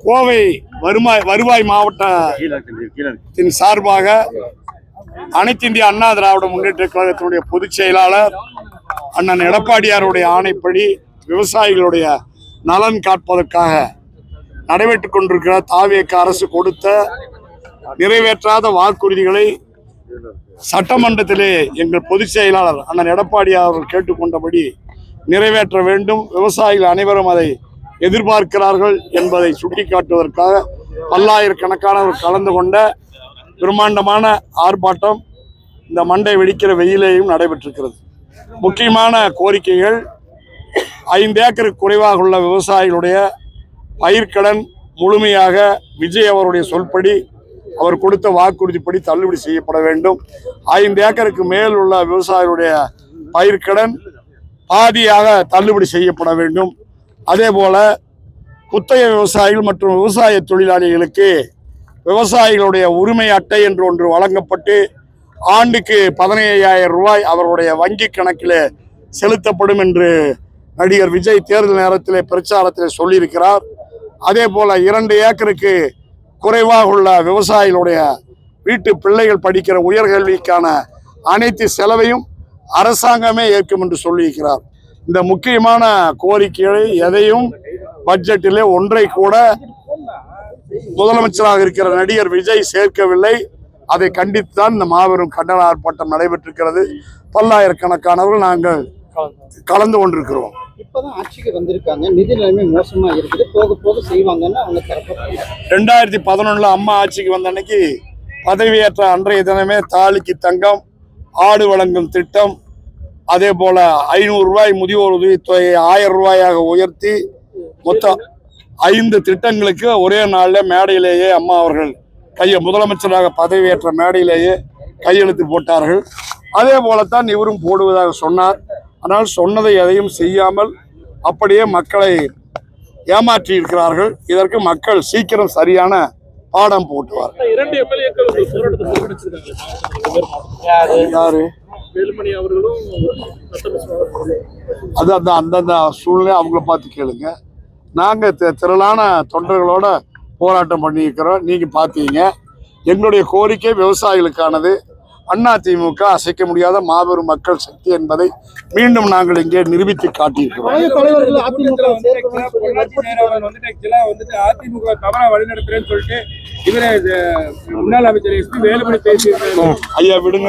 கோவை வருவாய் மாவட்டத்தின் சார்பாக அனைத்து இந்திய அண்ணா திராவிட முன்னேற்ற கழகத்தினுடைய பொதுச் செயலாளர் அண்ணன் எடப்பாடியாருடைய ஆணைப்படி விவசாயிகளுடைய நலன் காப்பதற்காக நடைபெற்றுக் கொண்டிருக்கிற தாவேக அரசு கொடுத்த நிறைவேற்றாத வாக்குறுதிகளை சட்டமன்றத்திலே எங்கள் பொதுச் செயலாளர் அண்ணன் எடப்பாடியார் அவர்கள் கேட்டுக்கொண்டபடி நிறைவேற்ற வேண்டும், விவசாயிகள் அனைவரும் அதை எதிர்பார்க்கிறார்கள் என்பதை சுட்டிக்காட்டுவதற்காக பல்லாயிரக்கணக்கானவர் கலந்து கொண்ட பிரம்மாண்டமான ஆர்ப்பாட்டம் இந்த மண்டை வெடிக்கிற வெயிலையும் நடைபெற்றிருக்கிறது. முக்கியமான கோரிக்கைகள் 5 ஏக்கருக்கு குறைவாக உள்ள விவசாயிகளுடைய பயிர்க்கடன் முழுமையாக விஜய் அவருடைய சொல்படி அவர் கொடுத்த வாக்குறுதிப்படி தள்ளுபடி செய்யப்பட வேண்டும். 5 ஏக்கருக்கு மேல் உள்ள விவசாயிகளுடைய பயிர்க்கடன் பாதியாக தள்ளுபடி செய்யப்பட வேண்டும். அதே போல குத்தகை விவசாயிகள் மற்றும் விவசாய தொழிலாளிகளுக்கு விவசாயிகளுடைய உரிமை அட்டை என்று ஒன்று வழங்கப்பட்டு ஆண்டுக்கு 15,000 ரூபாய் அவருடைய வங்கி கணக்கில் செலுத்தப்படும் என்று நடிகர் விஜய் தேர்தல் நேரத்திலே பிரச்சாரத்தில் சொல்லியிருக்கிறார். அதே போல 2 ஏக்கருக்கு குறைவாக உள்ள விவசாயிகளுடைய வீட்டு பிள்ளைகள் படிக்கிற உயர்கல்விக்கான அனைத்து செலவையும் அரசாங்கமே ஏற்கும் என்று சொல்லியிருக்கிறார். இந்த முக்கியமான கோரிக்கைகளை எதையும் பட்ஜெட்டிலே ஒன்றை கூட முதலமைச்சராக இருக்கிற நடிகர் விஜய் சேர்க்கவில்லை. அதை கண்டித்துதான் இந்த மாபெரும் கண்டன ஆர்ப்பாட்டம் நடைபெற்றிருக்கிறது. பல்லாயிரக்கணக்கானவர்கள் நாங்கள் கலந்து கொண்டிருக்கிறோம். இப்பதான் ஆட்சிக்கு வந்திருக்காங்க, நிதி நிலைமை மோசமா இருக்குது, போக போக செய்வாங்கன்னு அவங்க தரப்பு. 2011 அம்மா ஆட்சிக்கு வந்த அன்னைக்கு பதவியேற்ற அன்றைய தினமே தாலிக்கு தங்கம், ஆடு வழங்கும் திட்டம், அதே போல 500 ரூபாய் முதியோர் உதவித்தொகையை 1000 ரூபாயாக உயர்த்தி மொத்தம் 5 திட்டங்களுக்கு ஒரே நாளில் மேடையிலேயே அம்மா அவர்கள் முதலமைச்சராக பதவியேற்ற மேடையிலேயே கையெழுத்து போட்டார்கள். அதே போலத்தான் இவரும் போடுவதாக சொன்னார். ஆனால் சொன்னதை எதையும் செய்யாமல் அப்படியே மக்களை ஏமாற்றி இருக்கிறார்கள். இதற்கு மக்கள் சீக்கிரம் சரியான பாடம் போட்டுவார். அது அந்தந்த சூழ்நிலை அவங்கள பார்த்து கேளுங்க. நாங்கள் திரளான தொண்டர்களோட போராட்டம் பண்ணியிருக்கிறோம். நீங்கள் பார்த்தீங்க. எங்களுடைய கோரிக்கை விவசாயிகளுக்கானது. அதிமுக அசைக்க முடியாத மாபெரும் மக்கள் சக்தி என்பதை மீண்டும் நாங்கள் இங்கே நிரூபித்து காட்டியிருக்கிறோம். முன்னாள் அமைச்சர் வேலுமணி பேசி ஐயா விடுங்க.